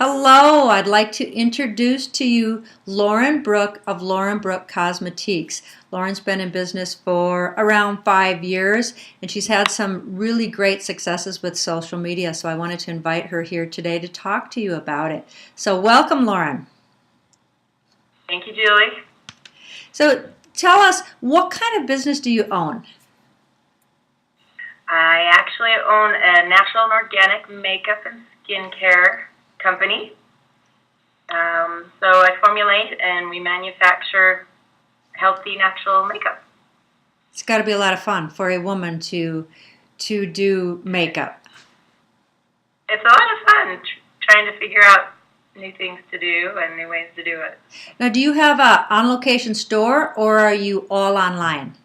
Hello, I'd like to introduce to you Lauren Brooke of Lauren Brooke Cosmetiques. Lauren's been in business for around 5 years and she's had some really great successes with social media, so I wanted to invite her here today to talk to you about it. So welcome, Lauren. Thank you, Julie. So tell us, what kind of business do you own? I actually own a natural and organic makeup and skincare company. So I formulate and we manufacture healthy natural makeup. It's got to be a lot of fun for a woman to do makeup. It's a lot of fun trying to figure out new things to do and new ways to do it. Now, do you have a on-location store or are you all online?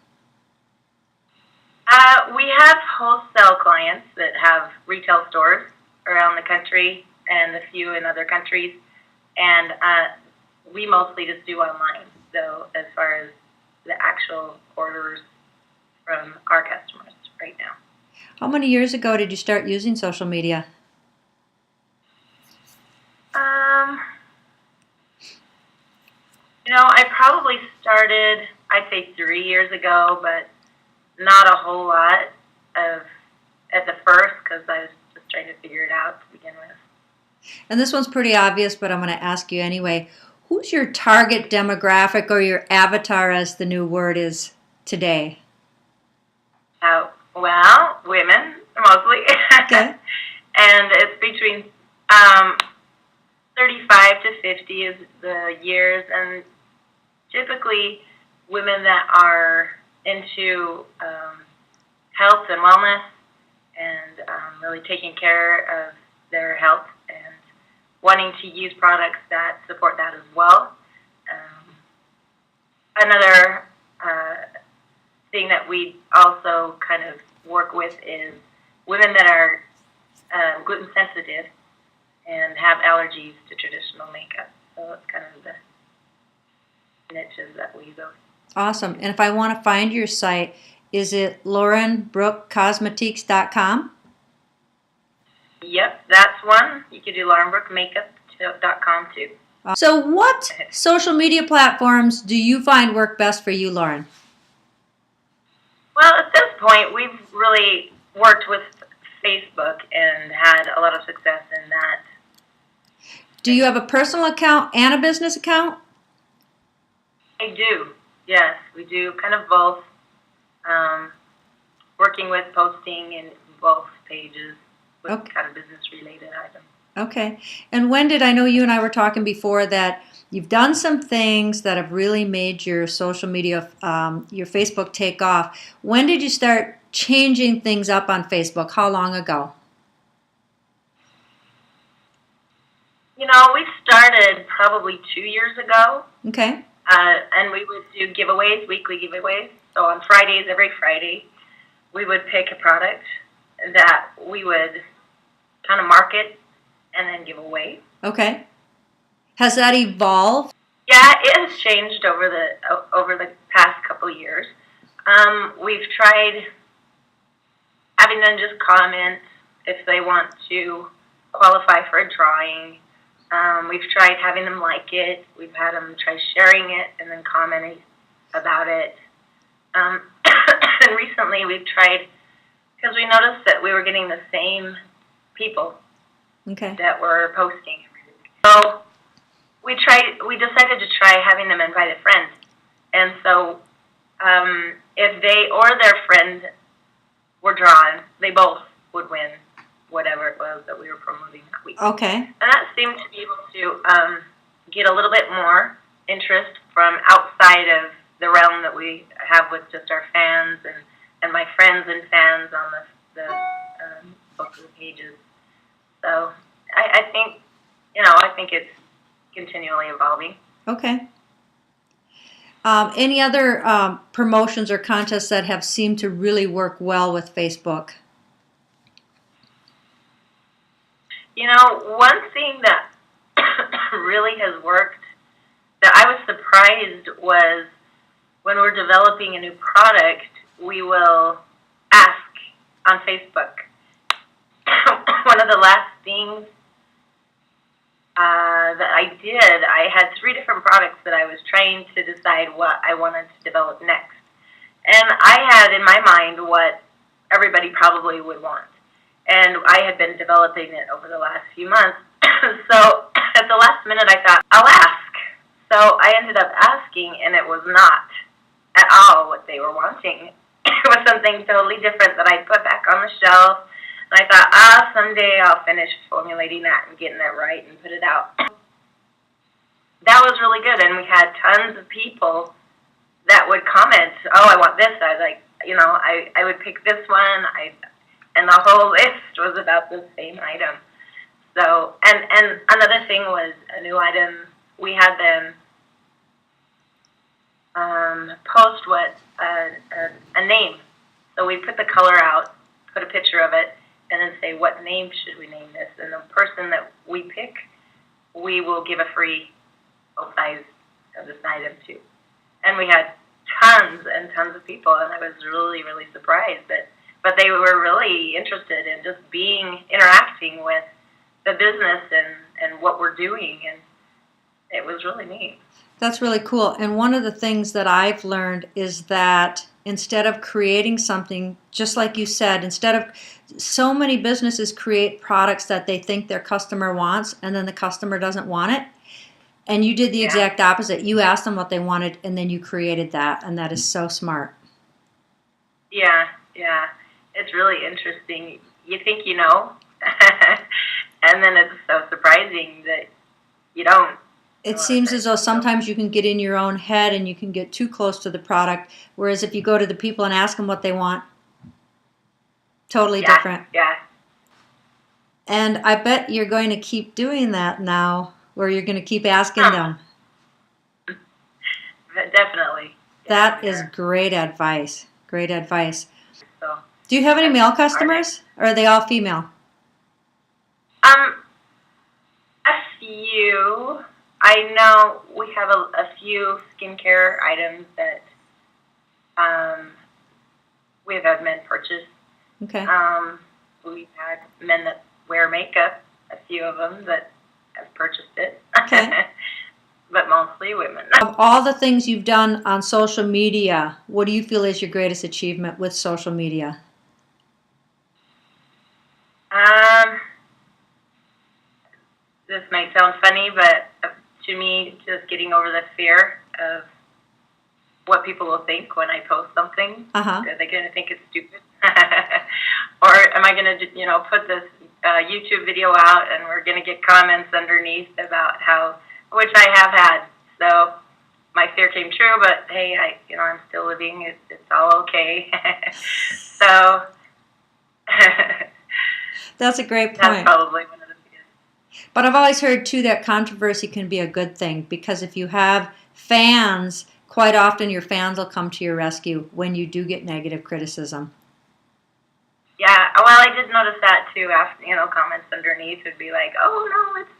We have wholesale clients that have retail stores around the country and a few in other countries, and we mostly just do online. So as far as the actual orders from our customers right now. How many years ago did you start using social media? I probably started, I'd say 3 years ago, but not a whole lot at the first because I was just trying to figure it out to begin with. And this one's pretty obvious, but I'm going to ask you anyway. Who's your target demographic or your avatar, as the new word is today? Well, women, mostly. Okay. And it's between 35 to 50 is the years, and typically women that are into health and wellness and really taking care of their health and wanting to use products that support that as well. Another thing that we also kind of work with is women that are gluten sensitive and have allergies to traditional makeup. So it's kind of the niches that we go. Awesome. And if I want to find your site, is it laurenbrookecosmetiques.com? Yep, that's one. You could do laurenbrookmakeup.com too. So what social media platforms do you find work best for you, Lauren? Well, at this point, we've really worked with Facebook and had a lot of success in that. Do you have a personal account and a business account? I do. Yes, we do kind of both. Working with posting in both pages with kind of business-related items. Okay. And when did, I know you and I were talking before that you've done some things that have really made your social media, your Facebook take off. When did you start changing things up on Facebook? How long ago? We started probably 2 years ago. Okay. And we would do giveaways, weekly giveaways. So on Fridays, every Friday, we would pick a product that we would kind of market and then give away. Okay. Has that evolved? Yeah, it has changed over the past couple of years. We've tried having them just comment if they want to qualify for a drawing. We've tried having them like it. We've had them try sharing it and then commenting about it. And recently we've tried, because we noticed that we were getting the same people that were posting every week. So we decided to try having them invite a friend. And so if they or their friend were drawn, they both would win whatever it was that we were promoting that week. Okay. And that seemed to be able to get a little bit more interest from outside of the realm that we have with just our fans and my friends and fans on the both of the pages. So I think it's continually evolving. Okay. Any other promotions or contests that have seemed to really work well with Facebook? One thing that really has worked that I was surprised was when we're developing a new product, we will ask on Facebook. One of the last things I did. I had 3 different products that I was trying to decide what I wanted to develop next. And I had in my mind what everybody probably would want. And I had been developing it over the last few months. So at the last minute, I thought, I'll ask. So I ended up asking, and it was not at all what they were wanting. It was something totally different that I put back on the shelf. And I thought, someday I'll finish formulating that and getting it right and put it out. That was really good, and we had tons of people that would comment, oh, I want this. I was like, I would pick this one, and the whole list was about the same item. So, and another thing was a new item. We had them post a name. So we put the color out, put a picture of it, and then say, what name should we name this? And the person that we pick, we will give a free size of this item to. And we had tons and tons of people, and I was really, really surprised. But they were really interested in just interacting with the business and what we're doing, and it was really neat. That's really cool. And one of the things that I've learned is that instead of creating something, just like you said, so many businesses create products that they think their customer wants, and then the customer doesn't want it. And you did the exact opposite. You asked them what they wanted, and then you created that, and that is so smart. Yeah. It's really interesting. You think you know, and then it's so surprising that you don't. It seems as though sometimes you can get in your own head and you can get too close to the product, whereas if you go to the people and ask them what they want, totally different. Yeah. And I bet you're going to keep doing that now, where you're going to keep asking them. Definitely. That is great advice. Great advice. So, do you have any male customers, or are they all female? A few. I know we have a few skincare items that we've had men purchase. Okay. We've had men that wear makeup, a few of them that have purchased it. Okay. But mostly women. Of all the things you've done on social media, what do you feel is your greatest achievement with social media? This might sound funny, but to me, just getting over the fear of what people will think when I post something. Uh-huh. Are they going to think it's stupid? Or am I going to, put this YouTube video out and we're going to get comments underneath about which I have had. So my fear came true, but hey, I'm still living. It's all okay. So that's a great point. That's probably one of the biggest. But I've always heard too that controversy can be a good thing, because if you have fans, quite often your fans will come to your rescue when you do get negative criticism. Yeah, well, I did notice that too. After comments underneath would be like, "Oh no, it's."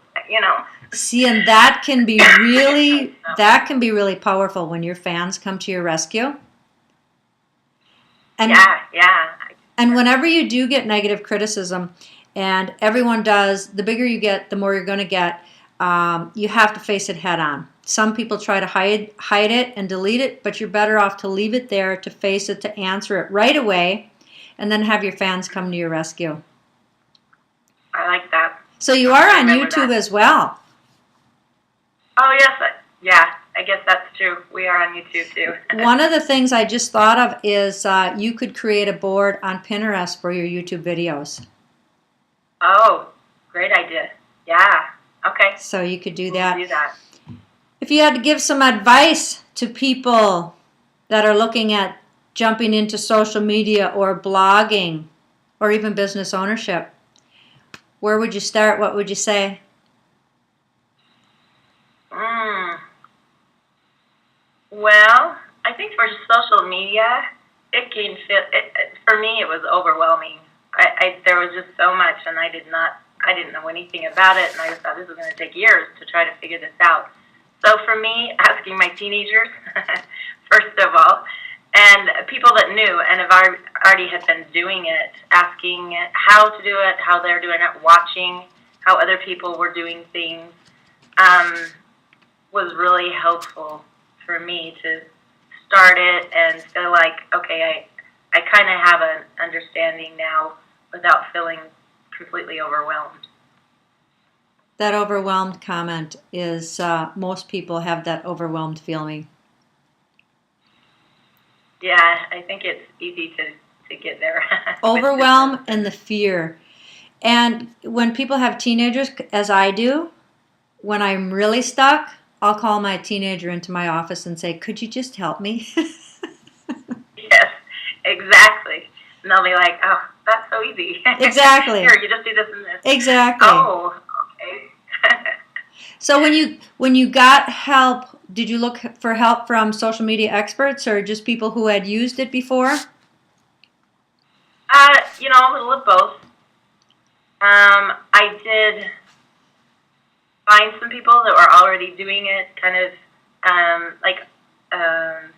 See, and that can be really powerful when your fans come to your rescue. And, yeah. And whenever you do get negative criticism, and everyone does, the bigger you get, the more you're going to get. You have to face it head on. Some people try to hide it and delete it, but you're better off to leave it there, to face it, to answer it right away, and then have your fans come to your rescue. I like that. So you are on YouTube as well. Oh, yes. I guess that's true. We are on YouTube, too. One of the things I just thought of is you could create a board on Pinterest for your YouTube videos. Oh, great idea. Yeah. Okay. So you could do that. We'll do that. If you had to give some advice to people that are looking at jumping into social media or blogging or even business ownership, where would you start? What would you say? Well, I think for social media, for me, it was overwhelming. There was just so much, and I didn't know anything about it, and I just thought this was going to take years to try to figure this out. So for me, asking my teenagers, first of all, and people that knew and have already had been doing it, asking how to do it, how they're doing it, watching how other people were doing things, um, was really helpful for me to start it and feel like, okay, I kind of have an understanding now without feeling completely overwhelmed. That overwhelmed comment is most people have that overwhelmed feeling. Yeah, I think it's easy to get there. Overwhelm and the fear. And when people have teenagers, as I do, when I'm really stuck, I'll call my teenager into my office and say, "Could you just help me?" Yes, exactly. And they'll be like, "Oh, that's so easy." Exactly. Here, you just do this and this. Exactly. Oh, okay. So when you got help, did you look for help from social media experts or just people who had used it before? A little of both. I did find some people that were already doing it, kind of like um,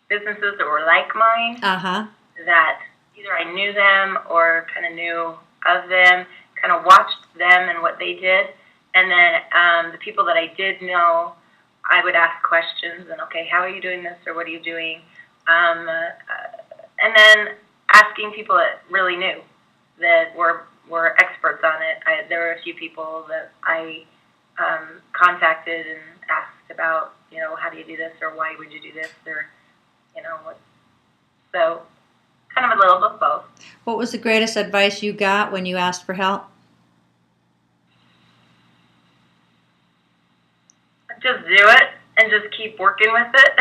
businesses that were like mine, Uh-huh. that either I knew them or kind of knew of them, kind of watched them and what they did. And then the people that I did know, I would ask questions and, okay, how are you doing this or what are you doing? And then asking people that really knew, that were experts on it. There were a few people that I contacted and asked about, how do you do this or why would you do this or, what. So kind of a little bit of both. What was the greatest advice you got when you asked for help? Just do it and just keep working with it.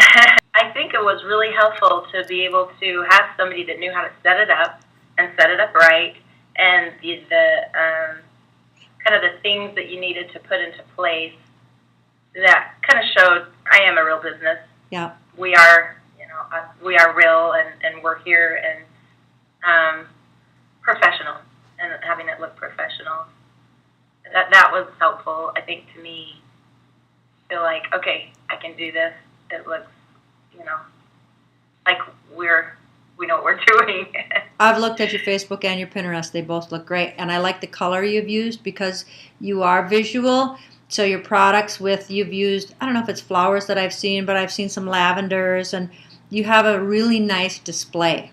I think it was really helpful to be able to have somebody that knew how to set it up and set it up right, and the kind of the things that you needed to put into place that kind of showed I am a real business. Yeah. We are, we are real, and we're here and professional, and having it look professional. That was helpful, I think, to me. Feel like, okay, I can do this. It looks, like we know what we're doing. I've looked at your Facebook and your Pinterest. They both look great. And I like the color you've used because you are visual. So your products you've used, I don't know if it's flowers that I've seen, but I've seen some lavenders, and you have a really nice display.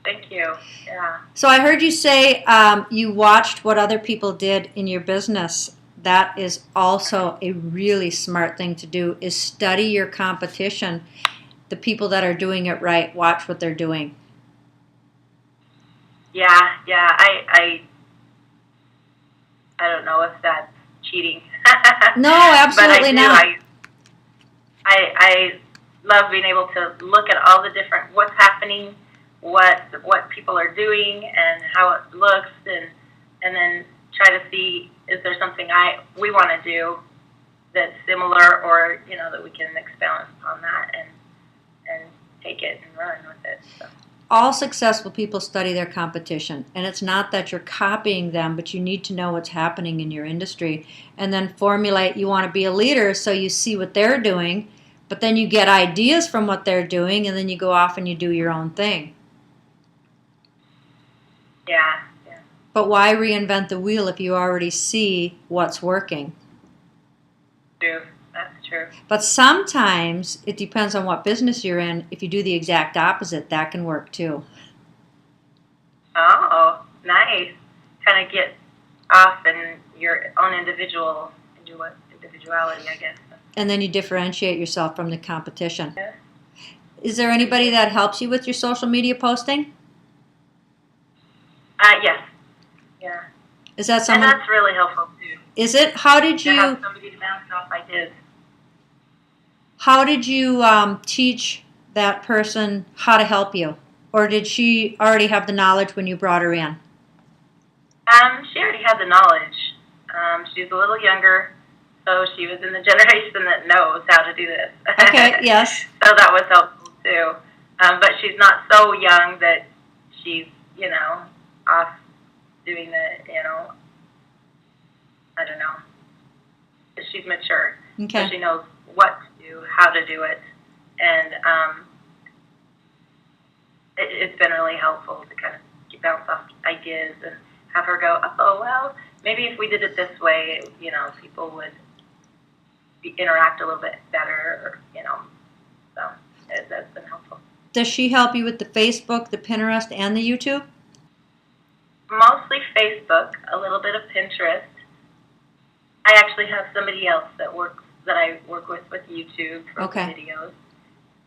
Thank you. Yeah. So I heard you say you watched what other people did in your business. That is also a really smart thing to do, is study your competition. The people that are doing it right, watch what they're doing. Yeah. I don't know if that's cheating. No, absolutely but not. I love being able to look at all the different what's happening, what people are doing, and how it looks, and then try to see, is there something we want to do that's similar, or that we can expound on that and take it and run with it. So. All successful people study their competition, and it's not that you're copying them, but you need to know what's happening in your industry and then formulate. You want to be a leader, so you see what they're doing, but then you get ideas from what they're doing, and then you go off and you do your own thing. Yeah. But why reinvent the wheel if you already see what's working? True. That's true. But sometimes it depends on what business you're in. If you do the exact opposite, that can work too. Oh, nice. Kind of get off in your own individuality, I guess. And then you differentiate yourself from the competition. Yeah. Is there anybody that helps you with your social media posting? Yes. Yeah. Is that someone? And that's really helpful too. Is it? How did you? To have somebody to bounce off ideas. How did you teach that person how to help you, or did she already have the knowledge when you brought her in? She already had the knowledge. She's a little younger, so she was in the generation that knows how to do this. Okay. Yes. So that was helpful too. But she's not so young that she's, off doing the, I don't know. She's mature. Okay. So she knows what to do, how to do it, and it's been really helpful to kind of bounce off ideas and have her go, oh, well, maybe if we did it this way, people would interact a little bit better, so that's been helpful. Does she help you with the Facebook, the Pinterest, and the YouTube? Mostly Facebook, a little bit of Pinterest. I actually have somebody else that I work with YouTube for videos.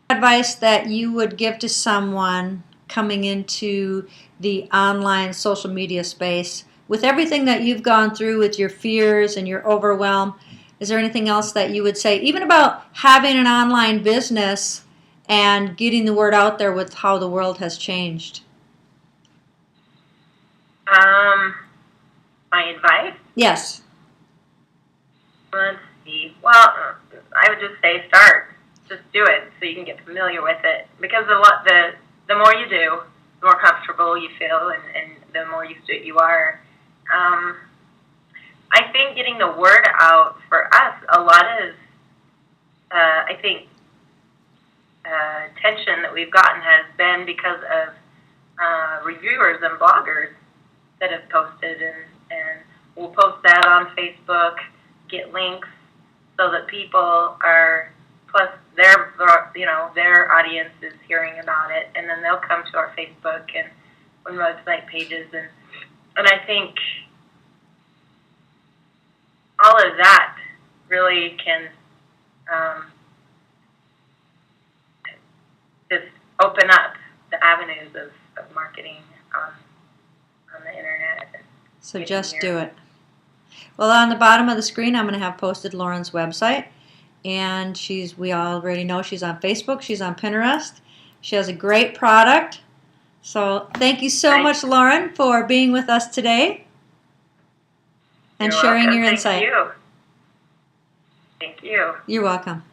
Advice that you would give to someone coming into the online social media space with everything that you've gone through with your fears and your overwhelm? Is there anything else that you would say, even about having an online business and getting the word out there with how the world has changed? My advice? Yes. Let's see. Well, I would just say start. Just do it so you can get familiar with it. Because the more you do, the more comfortable you feel, and the more used to it you are. I think getting the word out for us, a lot of, I think, attention that we've gotten has been because of reviewers and bloggers that have posted, and we'll post that on Facebook, get links so that people are, plus their audience is hearing about it, and then they'll come to our Facebook and website pages, and I think all of that really can just open up the avenues of marketing on the internet. So just do it. Well, on the bottom of the screen, I'm going to have posted Lauren's website, and we already know she's on Facebook, she's on Pinterest. She has a great product. So thank you so much, Lauren, for being with us today and sharing your insight. Thank you. You're welcome.